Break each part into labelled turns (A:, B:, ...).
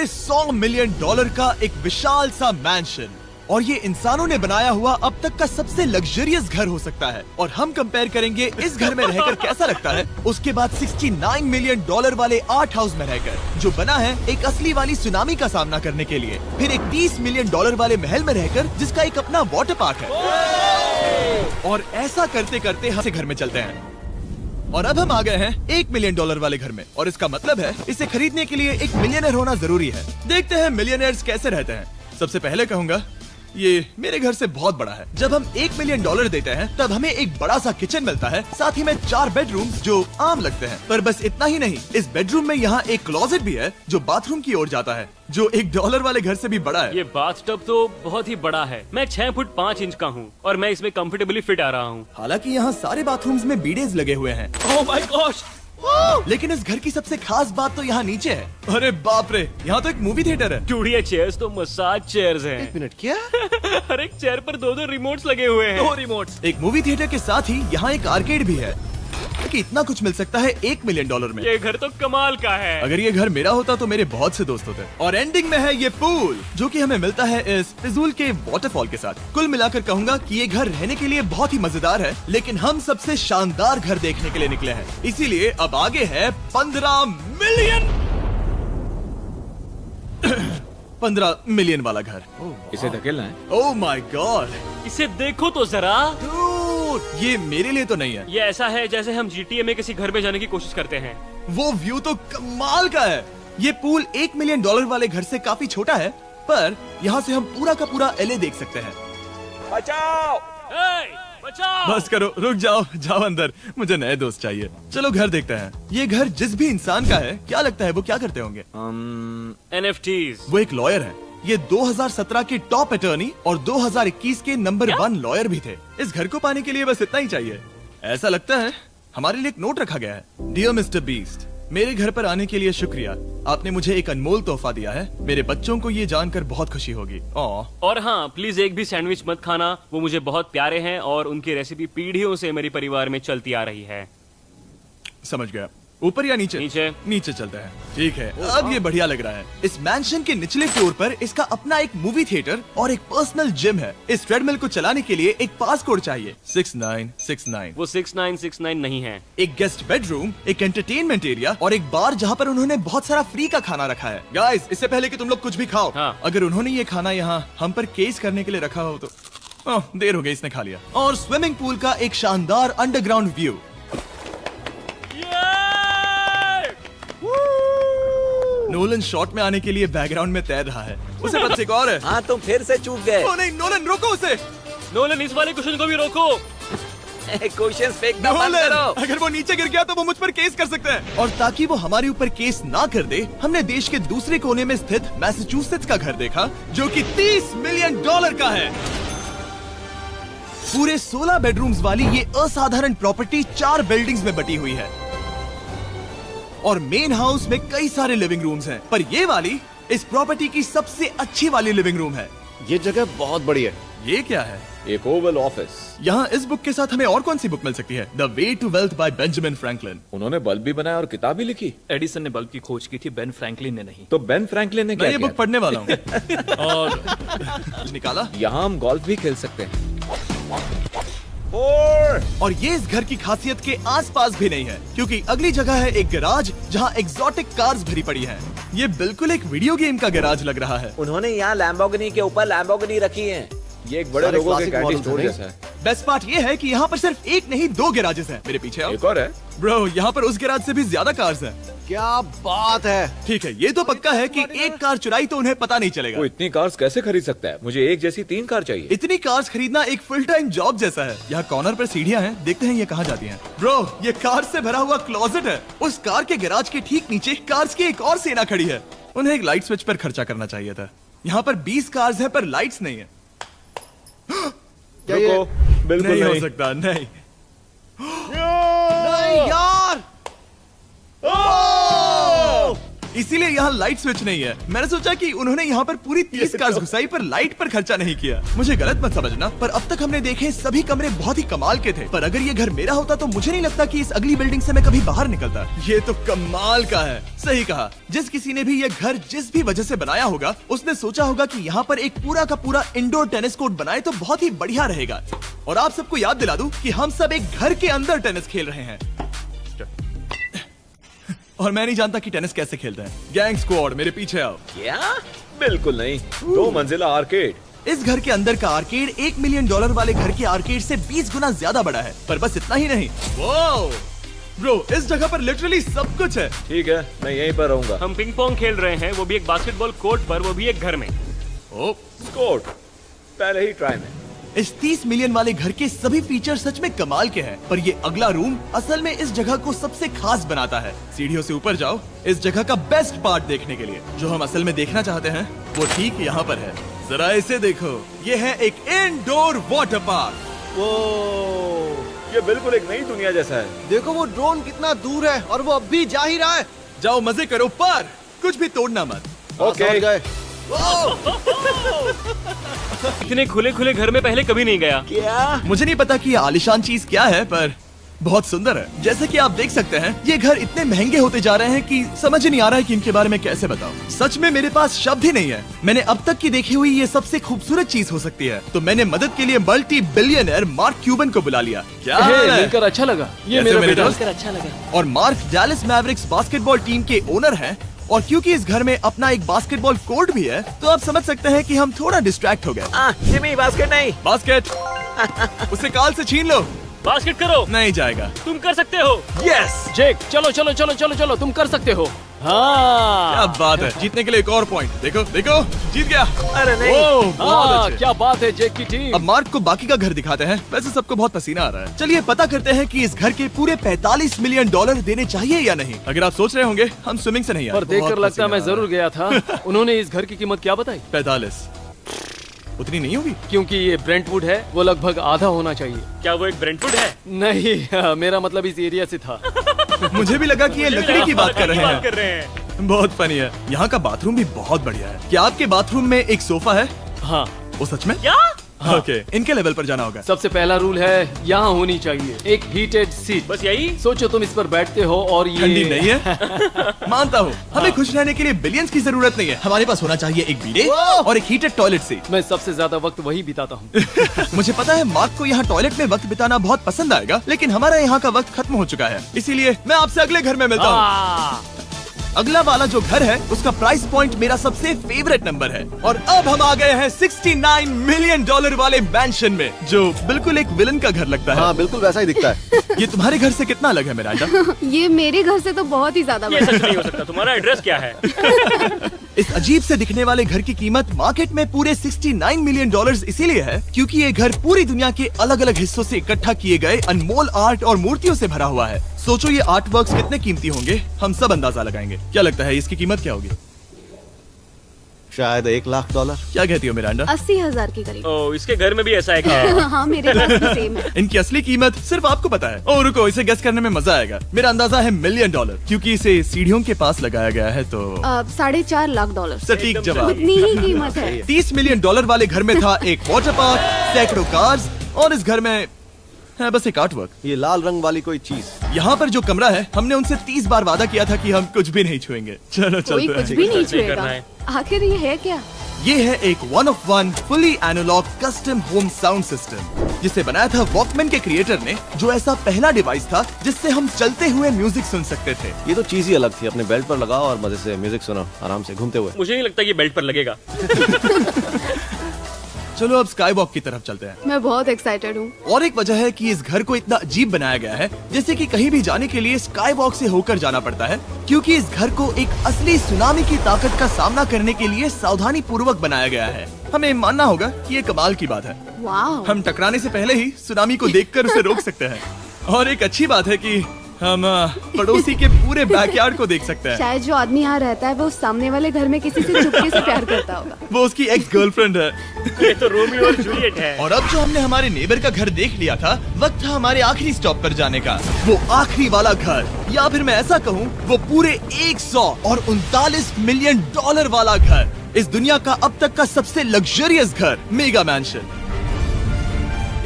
A: $100 million का एक विशाल सा मैंशन, और ये इंसानों ने बनाया हुआ अब तक का सबसे लग्जरियस घर हो सकता है। और हम कंपेयर करेंगे इस घर में रहकर कैसा लगता है उसके बाद $69 मिलियन वाले आर्ट हाउस में रहकर, जो बना है एक असली वाली सुनामी का सामना करने के लिए। फिर एक $30 मिलियन वाले महल में रहकर जिसका एक अपना वाटर पार्क है। और ऐसा करते करते हम घर में चलते हैं और अब हम आ गए हैं $1 मिलियन वाले घर में। और इसका मतलब है इसे खरीदने के लिए एक मिलियनर होना जरूरी है। देखते हैं मिलियनर्स कैसे रहते हैं। सबसे पहले कहूँगा ये मेरे घर से बहुत बड़ा है। जब हम $1 मिलियन देते हैं तब हमें एक बड़ा सा किचन मिलता है, साथ ही में 4 बेडरूम जो आम लगते हैं। पर बस इतना ही नहीं, इस बेडरूम में यहाँ एक क्लोजेट भी है जो बाथरूम की ओर जाता है, जो $1 वाले घर से भी बड़ा है।
B: ये बाथटब तो बहुत ही बड़ा है। मैं 6 फुट 5 इंच का हूँ और मैं इसमें कंफर्टेबली फिट आ रहा हूँ।
A: हालांकि यहाँ सारे बाथरूम्स में बीडेज लगे हुए हैं।
B: Oh my gosh!
A: लेकिन इस घर की सबसे खास बात तो यहाँ नीचे है। अरे बाप रे, यहाँ तो एक मूवी थिएटर है।
B: डूड, ये चेयर्स तो मसाज चेयर्स हैं।
C: एक मिनट, क्या?
B: हर एक चेयर पर 2 रिमोट्स लगे हुए हैं।
C: 2 रिमोट्स।
A: एक मूवी थिएटर के साथ ही यहाँ एक आर्केड भी है। कि इतना कुछ मिल सकता है $1 मिलियन में।
B: ये घर तो कमाल का है।
A: अगर ये घर मेरा होता तो मेरे बहुत से दोस्त होते। और एंडिंग में है ये पूल, जो कि हमें मिलता है इस फिजूल के वाटरफॉल के साथ। कुल मिलाकर कहूँगा कि ये घर रहने के लिए बहुत ही मजेदार है, लेकिन हम सबसे शानदार घर देखने के लिए निकले हैं। इसीलिए अब आगे है 15 मिलियन वाला घर।
D: इसे धकेलना है।
A: ओह माय गॉड,
B: इसे देखो तो जरा।
A: ये मेरे लिए तो नहीं है।
B: ये ऐसा है जैसे हम GTA में किसी घर में जाने की कोशिश करते हैं।
A: वो व्यू तो कमाल का है। ये पूल $1 मिलियन वाले घर से काफी छोटा है, पर यहाँ से हम पूरा का पूरा LA देख सकते हैं।
D: बचाओ!
B: बचाओ!
A: बस करो, रुक जाओ, जाओ अंदर, मुझे नए दोस्त चाहिए। चलो घर देखते हैं। ये घर जिस भी इंसान का है, क्या लगता है वो क्या करते होंगे?
B: NFTs।
A: वो एक लॉयर है। ये 2017 के टॉप अटॉर्नी और 2021 के नंबर 1 लॉयर भी थे। इस घर को पाने के लिए बस इतना ही चाहिए। ऐसा लगता है हमारे लिए एक नोट रखा गया है। डियर मिस्टर बीस्ट, मेरे घर पर आने के लिए शुक्रिया। आपने मुझे एक अनमोल तोहफा दिया है। मेरे बच्चों को ये जानकर बहुत खुशी होगी।
B: और हाँ, प्लीज एक भी सैंडविच मत खाना। वो मुझे बहुत प्यारे हैं और उनकी रेसिपी पीढ़ियों से मेरे परिवार में चलती आ रही है।
A: समझ गया। ऊपर या नीचे?
B: नीचे।
A: नीचे चलते हैं। ठीक है, अब ये बढ़िया लग रहा है। इस मैंशन के निचले फ्लोर पर इसका अपना एक मूवी थिएटर और एक पर्सनल जिम है। इस ट्रेडमिल को चलाने के लिए एक पास कोड चाहिए, 6969।
B: वो 6969 नहीं है।
A: एक गेस्ट बेडरूम, एक एंटरटेनमेंट एरिया और एक बार जहाँ पर उन्होंने बहुत सारा फ्री का खाना रखा है। गाइस, इससे पहले कि तुम लोग कुछ भी खाओ,
B: हाँ।
A: अगर उन्होंने ये खाना यहाँ हम पर केस करने के लिए रखा हो तो देर हो गई, इसने खा लिया। और स्विमिंग पूल का एक शानदार अंडरग्राउंड व्यू। नोलन शॉट में आने के लिए बैकग्राउंड में तैर रहा है। उसे पता एक और है।
C: हाँ, तुम फिर से चूक गए।
A: ओ नहीं, नोलन रोको उसे।
B: नोलन, इस वाले क्वेश्चन को भी रोको।
C: क्वेश्चन फेंकना बंद
A: नोलन,
C: करो।
A: अगर वो नीचे गिर गया तो वो मुझ पर केस कर सकते हैं। और ताकि वो हमारे ऊपर केस ना कर दे, हमने देश के दूसरे कोने में स्थित मैसाचुसेट्स का घर देखा, जो कि $30 मिलियन का है। पूरे 16 बेडरूम्स वाली ये असाधारण प्रॉपर्टी 4 बिल्डिंग्स में बटी हुई है और मेन हाउस में कई सारे लिविंग रूम्स हैं, पर ये वाली इस प्रॉपर्टी की सबसे अच्छी वाली लिविंग रूम है।
D: ये जगह बहुत बड़ी है।
A: ये क्या है?
D: एक ओवल ऑफिस।
A: यहाँ इस बुक के साथ हमें और कौन सी बुक मिल सकती है? The way to wealth by Benjamin Franklin.
D: उन्होंने बल्ब भी बनाया और किताब भी लिखी।
E: एडिसन ने बल्ब की खोज की थी, बेन फ्रैंकलिन ने नहीं।
D: तो बेन फ्रैंकलिन ने क्या
A: मैं ये
D: किया?
A: बुक पढ़ने वाला हूँ। और निकाला।
D: यहाँ हम गोल्फ भी खेल सकते हैं।
A: और ये इस घर की खासियत के आसपास भी नहीं है, क्योंकि अगली जगह है एक गैराज जहाँ एग्जॉटिक कार्स भरी पड़ी हैं। ये बिल्कुल एक वीडियो गेम का गैराज लग रहा है।
C: उन्होंने यहाँ लैम्बोर्गिनी के ऊपर लैम्बोर्गिनी रखी है।
D: ये एक बड़े लोगों के कैंडी स्टोर जैसा है।
A: बेस्ट पार्ट ये है कि यहाँ पर सिर्फ एक नहीं 2 गैराजेस हैं। मेरे पीछे आओ।
D: एक और है।
A: ब्रो, यहाँ पर उस गैराज से भी ज्यादा कार्स हैं।
C: क्या बात है।
A: ठीक है, ये तो पक्का है कि एक कार चुराई तो उन्हें पता नहीं चलेगा।
D: वो इतनी कार्स कैसे खरीद सकता है? मुझे एक जैसी 3 कार चाहिए।
A: इतनी कार्स खरीदना एक फुल टाइम जॉब जैसा है। यहाँ कॉर्नर पर सीढ़ियाँ हैं, देखते हैं ये कहाँ जाती हैं। ब्रो, ये कार से भरा हुआ क्लोजेट है। उस कार के गैराज के ठीक नीचे कार्स की एक और सेना खड़ी है। उन्हें एक लाइट स्विच पर खर्चा करना चाहिए था। यहाँ पर 20 कार्स हैं पर लाइट्स नहीं है।
D: रुको, बिल्कुल
A: नहीं हो
D: नहीं।
A: सकता, नहीं।
C: नहीं यार।
A: इसीलिए यहाँ लाइट स्विच नहीं है। मैंने सोचा कि उन्होंने यहाँ पर पूरी 30 कार्स घुसाई पर लाइट पर खर्चा नहीं किया। मुझे गलत मत समझना, पर अब तक हमने देखे सभी कमरे बहुत ही कमाल के थे। पर अगर ये घर मेरा होता तो मुझे नहीं लगता कि इस अगली बिल्डिंग से मैं कभी बाहर निकलता। ये तो कमाल का है। सही कहा। जिस किसी ने भी ये घर जिस भी वजह से बनाया होगा, उसने सोचा होगा कि यहाँ पर एक पूरा का पूरा इंडोर टेनिस कोर्ट बनाए तो बहुत ही बढ़िया रहेगा। और आप सबको याद दिला दूं कि हम सब एक घर के अंदर टेनिस खेल रहे हैं। और मैं नहीं जानता कि टेनिस कैसे खेलते हैं। गैंग स्क्वाड मेरे पीछे आओ।
C: क्या?
D: बिल्कुल नहीं, 2 मंजिला आर्केड।
A: इस घर के अंदर का आर्केड $1 मिलियन वाले घर के आर्केड से 20 गुना ज्यादा बड़ा है। पर बस इतना ही नहीं, वाओ ब्रो, इस जगह पर लिटरली सब कुछ है।
D: ठीक है, मैं यहीं पर रहूंगा।
B: हम पिंग पोंग खेल रहे हैं, वो भी एक बास्केटबॉल कोर्ट पर, वो भी एक घर में।
A: ओ,
D: स्कोर पहले ही ट्राई में।
A: इस 30 मिलियन वाले घर के सभी फीचर सच में कमाल के हैं। पर ये अगला रूम असल में इस जगह को सबसे खास बनाता है। सीढ़ियों से ऊपर जाओ इस जगह का बेस्ट पार्ट देखने के लिए। जो हम असल में देखना चाहते हैं वो ठीक यहाँ पर है। जरा इसे देखो, ये है एक इंडोर वाटर पार्क।
D: वो ये बिल्कुल एक नई दुनिया जैसा है।
C: देखो वो ड्रोन कितना दूर है और वो अब भी जा ही रहा है।
A: जाओ मजे करो, पर कुछ भी तोड़ना मत।
D: ओके
C: गए।
B: इतने खुले खुले घर में पहले कभी नहीं गया।
C: क्या?
A: मुझे नहीं पता कि ये आलिशान चीज क्या है, पर बहुत सुंदर है। जैसे कि आप देख सकते हैं, ये घर इतने महंगे होते जा रहे हैं कि समझ ही नहीं आ रहा है कि इनके बारे में कैसे बताऊं। सच में मेरे पास शब्द ही नहीं है। मैंने अब तक की देखी हुई ये सबसे खूबसूरत चीज हो सकती है। तो मैंने मदद के लिए मल्टी बिलियनर मार्क क्यूबन को बुला लिया। क्या हाल है?
E: मिलकर अच्छा लगा। ये
A: कैसे
E: मेरा
A: मेरे
E: बेटा।
A: दोस्त?
C: अच्छा लगा।
A: और mark Dallas Mavericks basketball team के ओनर हैं। और क्योंकि इस घर में अपना एक बास्केटबॉल कोर्ट भी है, तो आप समझ सकते हैं कि हम थोड़ा डिस्ट्रैक्ट हो गए।
C: जिमी बास्केट नहीं।
A: बास्केट उसे काल से छीन लो।
B: बास्केट करो,
A: नहीं जाएगा।
B: तुम कर सकते हो।
A: यस,
E: जेक, चलो चलो चलो चलो चलो, तुम कर सकते हो। हाँ
A: क्या बात है। जीतने के लिए एक और पॉइंट। देखो देखो, जीत गया।
C: अरे नहीं।
A: ओह, बहुत
E: हाँ,
A: अच्छे।
E: क्या बात है जेक की टीम।
A: अब मार्क को बाकी का घर दिखाते हैं। वैसे सबको बहुत पसीना आ रहा है। चलिए पता करते हैं कि इस घर के पूरे $45 मिलियन देने चाहिए या नहीं। अगर आप सोच रहे होंगे हम स्विमिंग से नहीं आए,
E: पर देखकर
A: बहुत
E: लगता है मैं
A: पसीना आ
E: जरूर गया था। उन्होंने इस घर की कीमत क्या बताई?
A: 45 उतनी नहीं होगी।
E: क्योंकि ये ब्रेंटवुड है, वो लगभग आधा होना चाहिए।
B: क्या वो एक ब्रेंटवुड है?
E: नहीं, मेरा मतलब इस एरिया से था।
A: मुझे भी लगा कि ये लकड़ी की बात कर रहे
B: बात कर
A: हैं।
B: रहे हैं।
A: बहुत फनी है। यहाँ का बाथरूम भी बहुत बढ़िया है। क्या आपके बाथरूम में एक सोफा है?
E: हाँ,
A: वो सच में?
B: क्या?
A: ओके, इनके लेवल पर जाना होगा।
E: सबसे पहला रूल है यहाँ होनी चाहिए एक हीटेड सीट।
B: बस यही?
E: सोचो तुम इस पर बैठते हो और ये
A: ठंडी नहीं है। मानता हूँ, हमें खुश रहने के लिए बिलियंस की जरूरत नहीं है। हमारे पास होना चाहिए एक बीडे और एक हीटेड टॉयलेट सीट।
E: मैं सबसे ज्यादा वक्त वही बिताता हूँ।
A: मुझे पता है मार्क को यहाँ टॉयलेट में वक्त बिताना बहुत पसंद आएगा, लेकिन हमारा यहाँ का वक्त खत्म हो चुका है। इसीलिए मैं आपसे अगले घर में मिलता हूँ। अगला वाला जो घर है उसका प्राइस पॉइंट मेरा सबसे फेवरेट नंबर है। और अब हम आ गए हैं $69 मिलियन वाले मैंशन में, जो बिल्कुल एक विलन का घर लगता है।
C: हाँ बिल्कुल वैसा ही दिखता है।
A: ये तुम्हारे घर से कितना अलग है मिरांडा?
F: ये मेरे घर से तो बहुत ही ज्यादा
B: ये
F: बड़ा
B: सच नहीं हो सकता। तुम्हारा एड्रेस क्या है?
A: इस अजीब से दिखने वाले घर की कीमत मार्केट में पूरे $69 मिलियन इसीलिए है क्योंकि ये घर पूरी दुनिया के अलग अलग हिस्सों से इकट्ठा किए गए अनमोल आर्ट और मूर्तियों से भरा हुआ है। सोचो ये आर्ट वर्क्स कितने कीमती होंगे, हम सब अंदाजा लगाएंगे। क्या लगता है इसकी कीमत क्या होगी?
C: शायद $1 लाख।
A: क्या कहती हो मिरांडा?
F: 80,000 के करीब।
B: ओ, इसके घर में भी ऐसा है क्या?
F: हाँ मेरे पास भी सेम है।
A: इनकी असली कीमत सिर्फ आपको पता है। ओह रुको, इसे गेस करने में मजा आएगा। मेरा अंदाजा है $1 मिलियन, क्योंकि इसे सीढ़ियों के पास लगाया गया है। तो
F: $4.5 लाख।
A: सटीक जवाब।
F: उतनी ही कीमत है।
A: $30 मिलियन वाले घर में था एक वाटर पार्क, सैकड़ों कार्स और इस घर में है बस एक आर्ट वर्क।
C: ये लाल रंग वाली कोई चीज।
A: यहाँ पर जो कमरा है, हमने उनसे 30 बार वादा किया था कि हम कुछ भी नहीं छुएंगे। चलो
F: कोई
A: चलते
F: कुछ
A: हैं।
F: भी नहीं
B: नहीं करना
F: छुएगा।
B: है।
F: आखिर ये है क्या?
A: ये है एक 1 of 1 fully analogue custom home sound system, जिसे बनाया था वॉकमैन के क्रिएटर ने, जो ऐसा पहला डिवाइस था जिससे हम चलते हुए म्यूजिक सुन सकते थे।
C: ये तो चीज ही अलग थी। अपने बेल्ट पर लगाओ और मजे से म्यूजिक सुनो आराम से घूमते हुए।
B: मुझे नहीं लगता ये बेल्ट पर लगेगा।
A: चलो अब स्काई वॉक की तरफ चलते हैं।
F: मैं बहुत एक्साइटेड हूँ।
A: और एक वजह है कि इस घर को इतना अजीब बनाया गया है, जैसे कि कहीं भी जाने के लिए स्काई वॉक से होकर जाना पड़ता है, क्योंकि इस घर को एक असली सुनामी की ताकत का सामना करने के लिए सावधानी पूर्वक बनाया गया है। हमें मानना होगा कि ये कमाल की बात है।
F: वाह।
A: हम टकराने से पहले ही सुनामी को देखकर उसे रोक सकते हैं। और एक अच्छी बात है कि हम पड़ोसी के पूरे बैकयार्ड को देख सकते हैं।
F: शायद जो आदमी यहाँ रहता है वो उस सामने वाले घर में किसी से चुपके से प्यार करता होगा।
A: वो उसकी एक्स गर्लफ्रेंड है।
B: ये तो रोमियो और जूलियट है।
A: और अब जो हमने हमारे नेबर का घर देख लिया था, वक्त था हमारे आखिरी स्टॉप पर जाने का। वो आखिरी वाला घर, या फिर मैं ऐसा कहूँ वो पूरे 139 मिलियन डॉलर वाला घर, इस दुनिया का अब तक का सबसे लग्जरियस घर, मेगा मैंशन।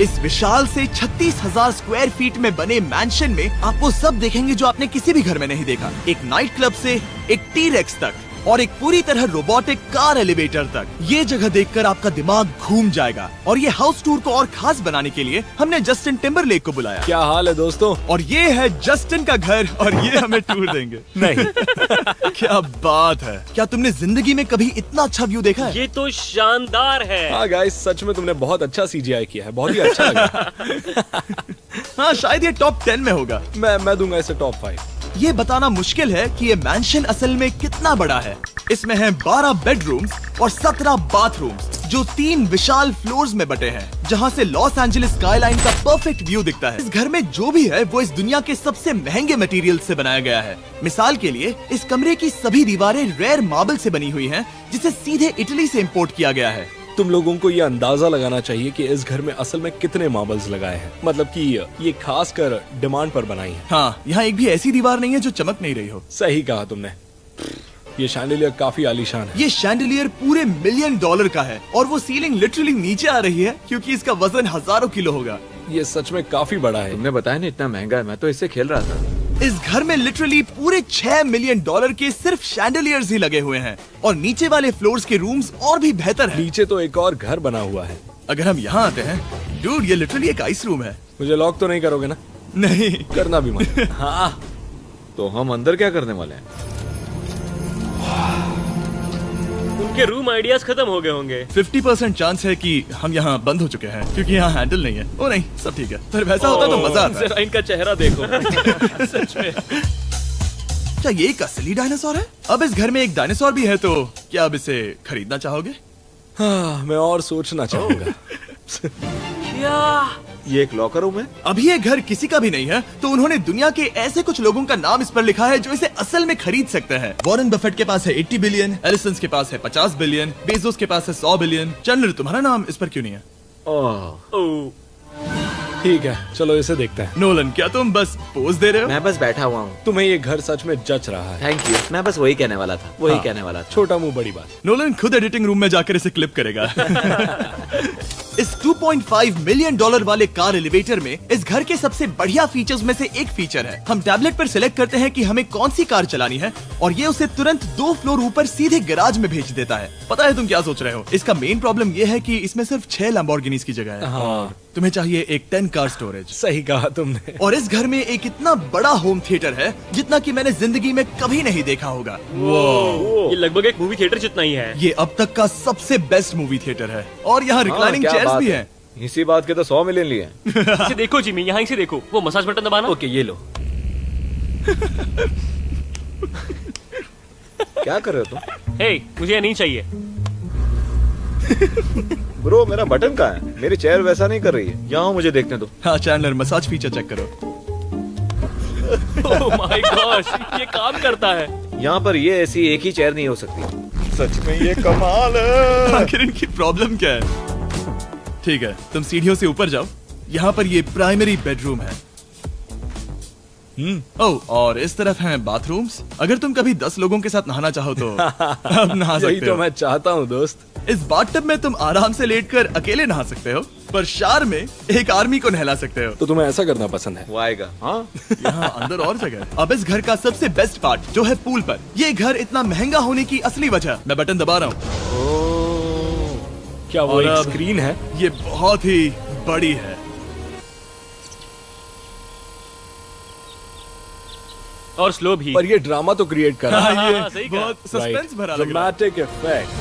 A: इस विशाल से 36,000 स्क्वायर फीट में बने मैंशन में आप वो सब देखेंगे जो आपने किसी भी घर में नहीं देखा। एक नाइट क्लब से एक टी-रेक्स तक और एक पूरी तरह रोबोटिक कार एलिवेटर तक। ये जगह देखकर आपका दिमाग घूम जाएगा। और ये हाउस टूर को और खास बनाने के लिए हमने जस्टिन टिम्बरलेक को बुलाया।
D: क्या हाल है दोस्तों?
A: और ये है जस्टिन का घर और ये हमें टूर देंगे।
D: नहीं।
A: क्या बात है, क्या तुमने जिंदगी में कभी इतना अच्छा व्यू देखा है?
B: ये तो शानदार है।
D: हाँ गाइस, सच में तुमने बहुत अच्छा CGI किया है, बहुत ही अच्छा लगा।
A: हाँ, शायद ये टॉप 10 में होगा।
D: मैं दूंगा इसे टॉप 5।
A: ये बताना मुश्किल है कि ये मैंशन असल में कितना बड़ा है। इसमें हैं 12 बेडरूम्स और 17 बाथरूम्स जो 3 विशाल फ्लोर्स में बटे हैं, जहां से लॉस एंजलिस स्काईलाइन का परफेक्ट व्यू दिखता है। इस घर में जो भी है वो इस दुनिया के सबसे महंगे मटेरियल से बनाया गया है। मिसाल के लिए इस कमरे की सभी दीवारें रेयर मार्बल से बनी हुई हैं, जिसे सीधे इटली से इंपोर्ट किया गया है।
D: तुम लोगों को ये अंदाजा लगाना चाहिए कि इस घर में असल में कितने मार्बल्स लगाए हैं। मतलब कि ये खास कर डिमांड पर बनाई है।
A: हाँ, यहाँ एक भी ऐसी दीवार नहीं है जो चमक नहीं रही हो।
D: सही कहा तुमने। ये शैंडिलियर काफी आलीशान है।
A: ये शैंडिलियर पूरे $1 मिलियन का है और वो सीलिंग लिटरली नीचे आ रही है क्योंकि इसका वजन हजारों किलो होगा।
D: ये सच में काफी बड़ा है।
C: तुमने बताया ना इतना महंगा है, मैं तो इससे खेल रहा था।
A: इस घर में लिटरली पूरे $6 मिलियन के सिर्फ शैंडिलियर्स ही लगे हुए हैं और नीचे वाले फ्लोर्स के रूम्स और भी बेहतर हैं।
D: नीचे तो एक और घर बना हुआ है।
A: अगर हम यहाँ आते हैं, डूड, ये लिटरली एक आइस रूम है।
D: मुझे लॉक तो नहीं करोगे ना?
A: नहीं
D: करना भी मत।
C: हाँ, तो हम अंदर क्या करने वाले हैं?
B: उनके रूम आइडियाज खत्म हो गए होंगे।
A: 50% चांस है कि हम यहाँ बंद हो चुके हैं क्योंकि यहाँ हैंडल नहीं है। ओ नहीं, सब ठीक है। पर वैसा होता तो मजा आता।
B: जरा इनका चेहरा देखो। सच में।
A: क्या ये एक असली डायनासोर है? अब इस घर में एक डायनासोर भी है, तो क्या अब इसे खरीदना चाहोगे?
D: हाँ, मैं और सोचना चाहूंगा।
C: ये एक लॉकर रूम है।
A: अभी ये घर किसी का भी नहीं है, तो उन्होंने दुनिया के ऐसे कुछ लोगों का नाम इस पर लिखा है जो इसे असल में खरीद सकते हैं। वॉरेन बफेट के पास है 80 बिलियन, एलिसन के पास है 50 बिलियन, बेजोस के पास है 100 बिलियन। चंद्र, तुम्हारा नाम इस पर क्यों नहीं है?
B: ओह,
D: ठीक है, चलो इसे देखते हैं।
A: नोलन, क्या तुम बस पोज दे रहे हो?
C: मैं बस बैठा हुआ हूँ।
D: तुम्हें ये घर सच में जच रहा है।
C: Thank you. मैं बस वही कहने वाला था, वही
A: हाँ।
C: कहने वाला था।
D: छोटा मुंह बड़ी बात।
A: नोलन खुद एडिटिंग रूम में जाकर इसे क्लिप करेगा। इस $2.5 मिलियन वाले कार एलिवेटर में इस घर के सबसे बढ़िया फीचर्स में से एक फीचर है। हम टैबलेट पर सिलेक्ट करते हैं कि हमें कौन सी कार चलानी है और ये उसे तुरंत 2 फ्लोर ऊपर सीधे गैराज में भेज देता है। पता है तुम क्या सोच रहे हो? इसका मेन प्रॉब्लम ये है कि इसमें सिर्फ 6 लैम्बोर्गिनीज की जगह है।
D: हाँ,
A: तुम्हें चाहिए एक 10 कार स्टोरेज।
D: सही कहा तुमने।
A: और इस घर में एक इतना बड़ा होम थिएटर है जितना कि मैंने जिंदगी में कभी नहीं देखा होगा।
B: ये लगभग एक मूवी थिएटर जितना ही है।
A: ये अब तक का सबसे बेस्ट मूवी थिएटर है और यहाँ रिक्लाइनिंग
C: क्या
A: चेयर्स
C: बात
A: भी
C: है।
A: हैं।
C: इसी बात के तो 100 मिलियन लिए हैं।
B: इसे देखो जिमी, यहाँ इसे देखो। वो मसाज बटन दबाना।
E: ओके, ये लो।
C: क्या कर रहे हो तुम?
B: हे, मुझे ये नहीं चाहिए।
C: ब्रो, मेरा बटन कहाँ है? मेरी चेयर वैसा नहीं कर रही है। यहाँ मुझे देखने दो।
A: हाँ चैंडलर, मसाज फीचर चेक करो।
B: ओह माय गॉश, ये काम करता है।
C: यहाँ पर ये ऐसी एक ही चेयर नहीं हो सकती। सच में ये कमाल है।
A: आखिर इनकी प्रॉब्लम क्या है? ठीक है, तुम सीढ़ियों से ऊपर जाओ। यहाँ पर ये प्राइमरी बेडरूम है। ओह, और इस तरफ हैं बाथरूम्स। अगर तुम कभी 10 लोगों के साथ नहाना चाहो तो अब नहा
D: यही
A: सकते
D: तो
A: हो।
D: मैं चाहता हूँ दोस्त।
A: इस बाथटब में तुम आराम से लेटकर अकेले नहा सकते हो, पर शार में एक आर्मी को नहला सकते हो।
D: तो तुम्हें ऐसा करना पसंद है?
C: वो आएगा। हाँ,
A: यहाँ अंदर और जगह है। अब इस घर का सबसे बेस्ट पार्ट जो है पूल पर। ये घर इतना महंगा होने की असली वजह, मैं बटन दबा रहा हूँ।
D: क्या वो
A: और
D: एक
A: अब
D: स्क्रीन है?
A: ये बहुत ही बड़ी है।
B: और स्लो भी।
D: पर ये ड्रामा तो क्रिएट कर रहा है।
A: हाँ, ये
B: सही कहा।
A: बहुत सस्पेंस भरा लग रहा है।
D: Dramatic effect.